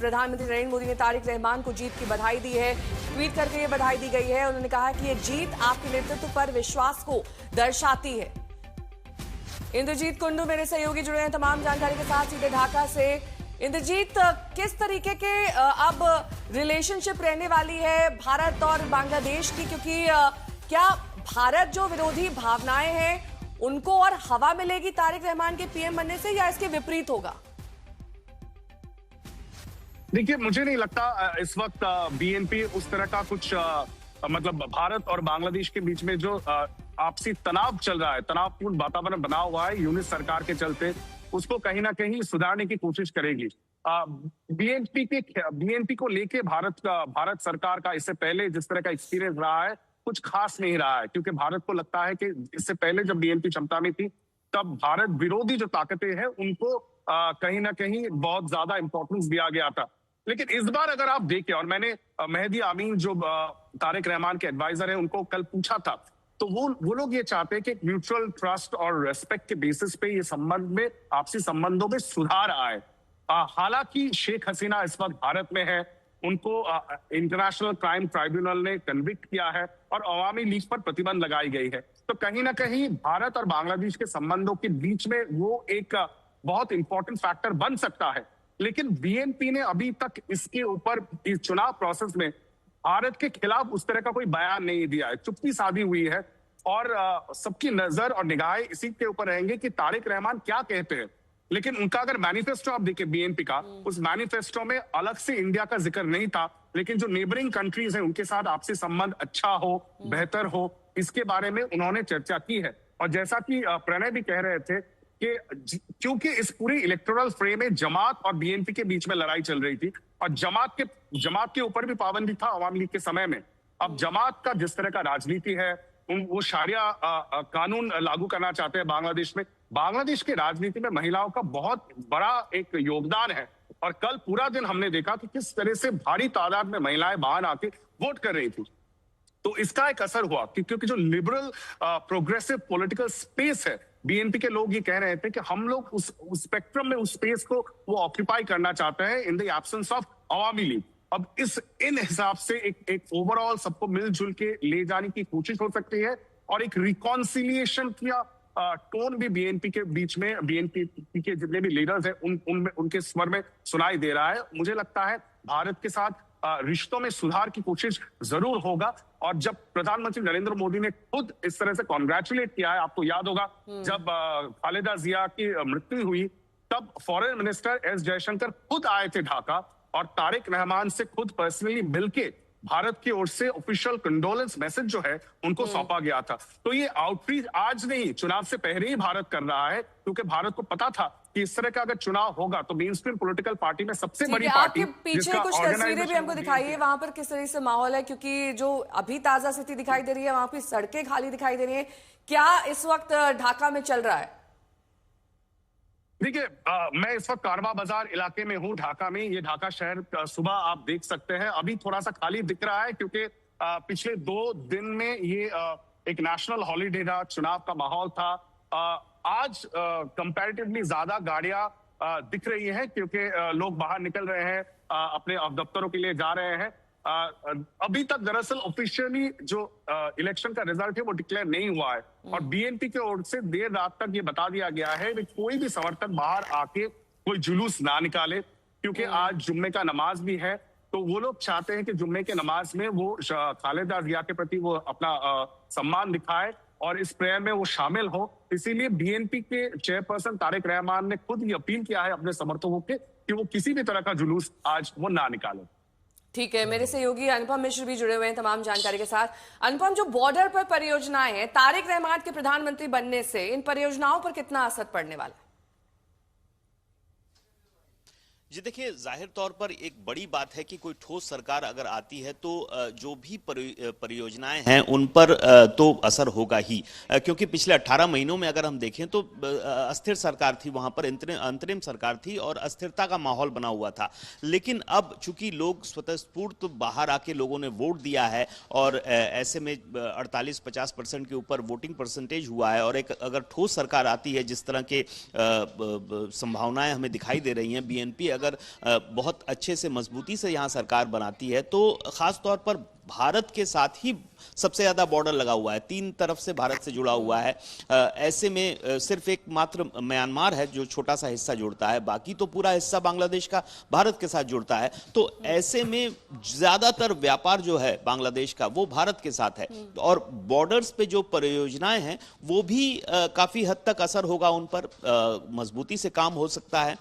प्रधानमंत्री नरेंद्र मोदी ने तारिक रहमान को जीत की बधाई दी है। ट्वीट करके ये बधाई दी गई है। उन्होंने कहा कि ये जीत आपके नेतृत्व पर विश्वास को दर्शाती है। इंद्रजीत कुंडू मेरे सहयोगी जुड़े हैं तमाम जानकारी के साथ सीधे ढाका से। इंद्रजीत, किस तरीके के अब रिलेशनशिप रहने वाली है भारत और बांग्लादेश की, क्योंकि क्या भारत जो विरोधी भावनाएं हैं उनको और हवा मिलेगी तारिक रहमान के पीएम बनने से, या इसके विपरीत होगा? देखिए, मुझे नहीं लगता इस वक्त बीएनपी उस तरह का कुछ मतलब भारत और बांग्लादेश के बीच में जो आपसी तनाव चल रहा है, तनावपूर्ण वातावरण बना हुआ है यूनिट सरकार के चलते, उसको कहीं ना कहीं सुधारने की कोशिश करेगी। बीएनपी को लेके भारत सरकार का इससे पहले जिस तरह का एक्सपीरियंस रहा है कुछ खास नहीं रहा है, क्योंकि भारत को लगता है कि इससे पहले जब बीएनपी क्षमता में थी तब भारत विरोधी जो ताकतें हैं उनको कहीं ना कहीं बहुत ज्यादा इंपॉर्टेंस दिया गया था। लेकिन इस बार अगर आप देखें, और मैंने मेहदी आमीन जो तारिक रहमान के एडवाइजर हैं उनको कल पूछा था, तो वो लोग ये चाहते हैं कि म्यूचुअल ट्रस्ट और रेस्पेक्ट के बेसिस पे ये संबंध में, आपसी संबंधों में सुधार आए। हालांकि शेख हसीना इस वक्त भारत में है, उनको इंटरनेशनल क्राइम ट्राइब्यूनल ने कन्विक्ट किया है और अवामी लीग पर प्रतिबंध लगाई गई है। तो कहीं ना कहीं भारत और बांग्लादेश के संबंधों के बीच में वो एक बहुत इंपॉर्टेंट फैक्टर बन सकता है। लेकिन बीएनपी ने अभी तक इसके ऊपर इस चुनाव प्रोसेस में भारत के खिलाफ उस तरह का कोई बयान नहीं दिया है, चुप्पी साधी हुई है और सबकी नजर और निगाहें इसी के ऊपर रहेंगे कि तारिक रहमान क्या कहते हैं। लेकिन उनका अगर मैनिफेस्टो आप देखिए बीएनपी का, उस मैनिफेस्टो में अलग से इंडिया का जिक्र नहीं था, लेकिन जो नेबरिंग कंट्रीज हैं उनके साथ आपसी संबंध अच्छा हो, बेहतर हो, इसके बारे में उन्होंने चर्चा की है। और जैसा कि प्रणय भी कह रहे थे कि क्योंकि इस पूरी इलेक्टोरल फ्रेम में जमात और बीएनपी के बीच में लड़ाई चल रही थी और जमात के ऊपर भी पाबंदी था अवामी लीग के समय में। अब जमात का जिस तरह का राजनीति है, वो शारिया कानून लागू करना चाहते हैं बांग्लादेश में। बांग्लादेश की राजनीति में महिलाओं का बहुत बड़ा एक योगदान है और कल पूरा दिन हमने देखा कि किस तरह से भारी तादाद में महिलाएं बाहर आके वोट कर रही थी। तो इसका एक असर हुआ क्योंकि जो लिबरल प्रोग्रेसिव पॉलिटिकल स्पेस है, बीएनपी के लोग ये कह रहे थे कि हम लोग उस स्पेक्ट्रम में उस स्पेस को वो ऑक्यूपाई करना चाहते हैं in the absence of Awami league. अब इन हिसाब से एक ओवरऑल सबको मिलजुल के ले जाने की कोशिश हो सकती है और एक रिकॉन्सिलिएशन का टोन भी बीएनपी के बीच में, बीएनपी के जितने भी लीडर्स हैं उनके स्वर में सुनाई दे रहा है। मुझे लगता है भारत के साथ रिश्तों में सुधार की कोशिश जरूर होगा। और जब प्रधानमंत्री नरेंद्र मोदी ने खुद इस तरह से कॉन्ग्रेचुलेट किया है, आपको याद होगा जब खालिदा जिया की मृत्यु हुई तब फॉरेन मिनिस्टर एस जयशंकर खुद आए थे ढाका और तारिक रहमान से खुद पर्सनली मिलके भारत की ओर से ऑफिशियल कंडोलेंस मैसेज जो है उनको सौंपा गया था। तो ये आउटरीच आज नहीं, चुनाव से पहले ही भारत कर रहा है, क्योंकि भारत को पता था कि इस तरह का अगर चुनाव होगा तो मेन स्ट्रीम पॉलिटिकल पार्टी में सबसे बड़ी पार्टी, आपके पीछे कुछ तस्वीरें भी हमको दिखाइए वहां पर किस तरह से माहौल है, क्योंकि जो अभी ताजा स्थिति दिखाई दे रही है वहां की सड़कें खाली दिखाई दे रही है। क्या इस वक्त ढाका में चल रहा है? देखिए, मैं इस वक्त कारवा बाजार इलाके में हूँ ढाका में। ये ढाका शहर सुबह आप देख सकते हैं अभी थोड़ा सा खाली दिख रहा है क्योंकि पिछले 2 दिन में ये एक नेशनल हॉलीडे था, चुनाव का माहौल था। आज कंपैरेटिवली ज्यादा गाड़ियां दिख रही हैं क्योंकि लोग बाहर निकल रहे हैं, अपने दफ्तरों के लिए जा रहे हैं। अभी तक दरअसल ऑफिशियली जो इलेक्शन का रिजल्ट है वो डिक्लेयर नहीं हुआ है और बीएनपी की ओर से देर रात तक ये बता दिया गया है कि कोई भी समर्थक बाहर आके कोई जुलूस ना निकाले, क्योंकि आज जुम्मे का नमाज भी है। तो वो लोग चाहते हैं कि जुम्मे के नमाज में वो खालिदा जिया के प्रति वो अपना सम्मान दिखाए और इस प्रेयर में वो शामिल हो। इसीलिए बीएनपी के चेयरपर्सन तारिक रहमान ने खुद ये अपील किया है अपने समर्थकों के कि वो किसी भी तरह का जुलूस आज वो ना निकाले। ठीक है, मेरे सहयोगी अनुपम मिश्र भी जुड़े हुए हैं तमाम जानकारी के साथ। अनुपम, जो बॉर्डर पर परियोजनाएं हैं, तारिक रहमान के प्रधानमंत्री बनने से इन परियोजनाओं पर कितना असर पड़ने वाला है? जी देखिए, जाहिर तौर पर एक बड़ी बात है कि कोई ठोस सरकार अगर आती है तो जो भी परियोजनाएं हैं उन पर तो असर होगा ही, क्योंकि पिछले 18 महीनों में अगर हम देखें तो अस्थिर सरकार थी, वहां पर अंतरिम सरकार थी और अस्थिरता का माहौल बना हुआ था। लेकिन अब चूंकि लोग स्वतःस्फूर्त बाहर आके लोगों ने वोट दिया है और ऐसे में 48-50% के ऊपर वोटिंग परसेंटेज हुआ है और एक अगर ठोस सरकार आती है जिस तरह के संभावनाएं हमें दिखाई दे रही हैं, बीएनपी अगर अगर बहुत अच्छे से मजबूती से यहाँ सरकार बनाती है तो खास तौर पर भारत के साथ ही सबसे ज्यादा बॉर्डर लगा हुआ है, 3 तरफ से भारत से जुड़ा हुआ है। ऐसे में सिर्फ एक मात्र म्यांमार है जो छोटा सा हिस्सा जुड़ता है, बाकी तो पूरा हिस्सा बांग्लादेश का भारत के साथ जुड़ता है। तो ऐसे में ज्यादातर व्यापार जो है बांग्लादेश का वो भारत के साथ है और बॉर्डर्स पे जो परियोजनाएं हैं वो भी काफी हद तक असर होगा उन पर, मजबूती से काम हो सकता है।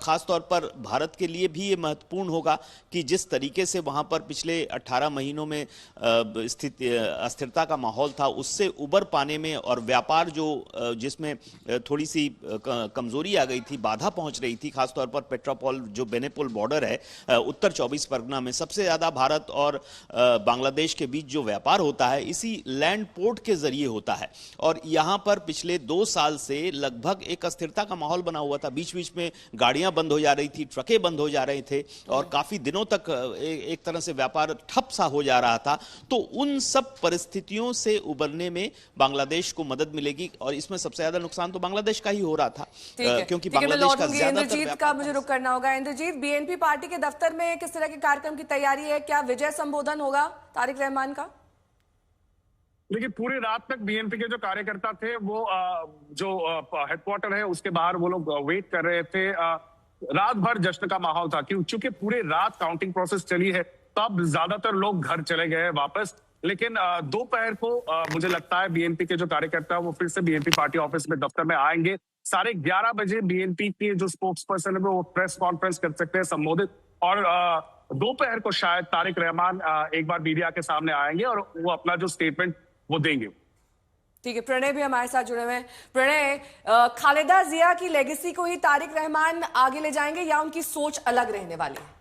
खासतौर पर भारत के लिए भी ये महत्वपूर्ण होगा कि जिस तरीके से वहां पर पिछले 18 महीनों में अस्थिरता का माहौल था उससे उबर पाने में और व्यापार जो जिसमें थोड़ी सी कमजोरी आ गई थी, बाधा पहुंच रही थी, खासतौर पर पेट्रापोल जो बेनेपोल बॉर्डर है उत्तर 24 परगना में, सबसे ज्यादा भारत और बांग्लादेश के बीच जो व्यापार होता है इसी लैंड पोर्ट के जरिए होता है। और यहां पर पिछले 2 साल से लगभग एक अस्थिरता का माहौल बना हुआ था, बीच बीच में गाड़ियां बंद हो जा रही थी, ट्रकें बंद हो जा रहे थे और काफी दिनों तक एक तरह से व्यापार ठप सा हो जा रहा था। तो उन सब परिस्थितियों से उबरने में बांग्लादेश को मदद मिलेगी और इसमें सबसे ज्यादा नुकसान तो बांग्लादेश का ही हो रहा था क्योंकि बांग्लादेश का ज्यादातर इंद्रजीत का मुझे रुक करना होगा। इंद्रजीत, बीएनपी पार्टी के दफ्तर में किस तरह के कार्यक्रम की तैयारी है? क्या विजय संबोधन होगा तारिक रहमान का? देखिए, पूरी रात तक बीएनपी के जो कार्यकर्ता थे वो जो हेडक्वार्टर है उसके बाहर वो लोग वेट कर रहे थे। रात भर जश्न का माहौल था क्योंकि पूरी रात काउंटिंग प्रोसेस चली है, तब ज्यादातर लोग घर चले गए वापस। लेकिन दोपहर को मुझे लगता है बीएनपी के जो कार्यकर्ता वो फिर से बीएनपी पार्टी ऑफिस में दफ्तर में आएंगे। 11:30 बजे बीएनपी के जो स्पोक्स पर्सन है वो प्रेस कॉन्फ्रेंस कर सकते हैं संबोधित, और दोपहर को शायद तारिक रहमान एक बार मीडिया के सामने आएंगे और वो अपना जो स्टेटमेंट वो देंगे। ठीक है, प्रणय भी हमारे साथ जुड़े हुए हैं। प्रणय, खालिदा जिया की लेगेसी को ही तारिक रहमान आगे ले जाएंगे या उनकी सोच अलग रहने वाली है?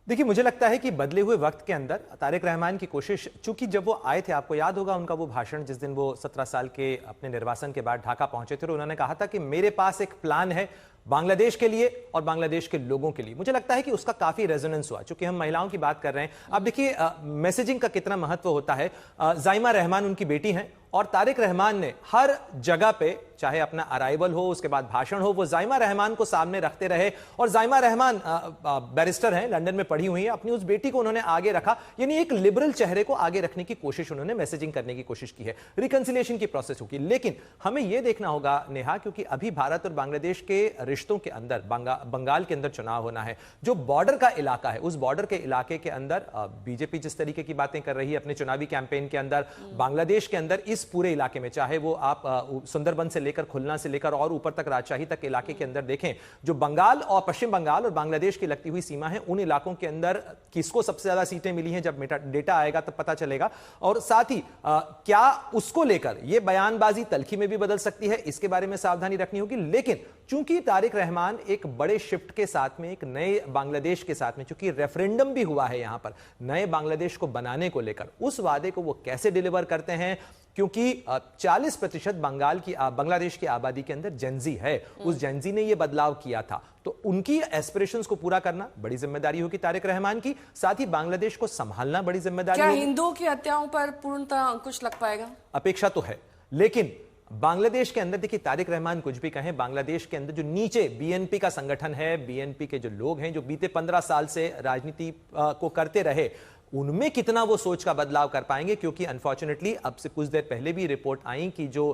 देखिए, मुझे लगता है कि बदले हुए वक्त के अंदर तारिक रहमान की कोशिश, चूंकि जब वो आए थे, आपको याद होगा उनका वो भाषण जिस दिन वो 17 साल के अपने निर्वासन के बाद ढाका पहुंचे थे और उन्होंने कहा था कि मेरे पास एक प्लान है बांग्लादेश के लिए और बांग्लादेश के लोगों के लिए। मुझे लगता है कि उसका काफी रेजोनेंस हुआ, चूंकि हम महिलाओं की बात कर रहे हैं। अब देखिए मैसेजिंग का कितना महत्व होता है। जाइमा रहमान उनकी बेटी हैं और तारिक रहमान ने हर जगह पे, चाहे अपना अराइवल हो, उसके बाद भाषण हो, वो जाइमा रहमान को सामने रखते रहे। और जाइमा रहमान बैरिस्टर हैं, लंदन में पढ़ी हुई है, अपनी उस बेटी को उन्होंने आगे रखा, यानी एक लिबरल चेहरे को आगे रखने की कोशिश उन्होंने मैसेजिंग करने की कोशिश की है। रिकंसिलिएशन की प्रोसेस होगी, लेकिन हमें यह देखना होगा नेहा, क्योंकि अभी भारत और बांग्लादेश के रिश्तों के अंदर बंगाल के अंदर चुनाव होना है। जो बॉर्डर का इलाका है, उस बॉर्डर के इलाके के अंदर बीजेपी जिस तरीके की बातें कर रही है अपने चुनावी कैंपेन के अंदर, बांग्लादेश के अंदर इस पूरे इलाके में, चाहे वो आप सुंदरबन से लेकर खुलना से लेकर और ऊपर तक राजशाही तक इलाके के अंदर देखें, जो बंगाल और पश्चिम बंगाल और बांग्लादेश की लगती हुई सीमा है, उन इलाकों के अंदर किसको सबसे ज्यादा सीटें मिली हैं, जब डेटा आएगा तब पता चलेगा। और साथ ही क्या उसको लेकर यह बयानबाजी तल्खी में भी बदल सकती है, इसके बारे में सावधानी रखनी होगी। लेकिन चूंकि तारिक रहमान एक बड़े शिफ्ट के साथ में, एक नए बांग्लादेश के साथ में, चूंकि रेफरेंडम भी हुआ है यहां पर नए बांग्लादेश को बनाने को लेकर, उस वादे को वो कैसे डिलीवर करते हैं, क्योंकि 40% बांग्लादेश की आबादी के अंदर जेंजी है, उस जेंजी ने यह बदलाव किया था, तो उनकी एस्पिरेशंस को पूरा करना बड़ी जिम्मेदारी होगी तारिक रहमान की। साथ ही बांग्लादेश को संभालना बड़ी जिम्मेदारी होगी। क्या हिंदुओं की हत्याओं पर पूर्णतः अंकुश लग पाएगा? अपेक्षा तो है, लेकिन बांग्लादेश के अंदर देखिए, तारिक रहमान कुछ भी कहें, बांग्लादेश के अंदर जो नीचे बीएनपी का संगठन है, बीएनपी के जो लोग हैं, जो बीते 15 साल से राजनीति को करते रहे, उनमें कितना वो सोच का बदलाव कर पाएंगे, क्योंकि अनफॉर्चुनेटली अब से कुछ देर पहले भी रिपोर्ट आई कि जो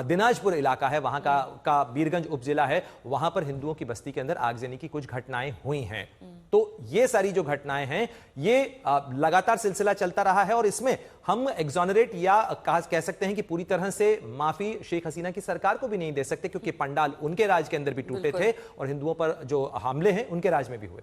दिनाजपुर इलाका है, वहां का बीरगंज उपजिला है, वहां पर हिंदुओं की बस्ती के अंदर आगजनी की कुछ घटनाएं हुई हैं। तो ये सारी जो घटनाएं हैं, ये लगातार सिलसिला चलता रहा है और इसमें हम एग्जोनरेट या कह सकते हैं कि पूरी तरह से माफी शेख हसीना की सरकार को भी नहीं दे सकते, क्योंकि पंडाल उनके राज के अंदर भी टूटे थे और हिंदुओं पर जो हमले हैं उनके राज में भी हुए।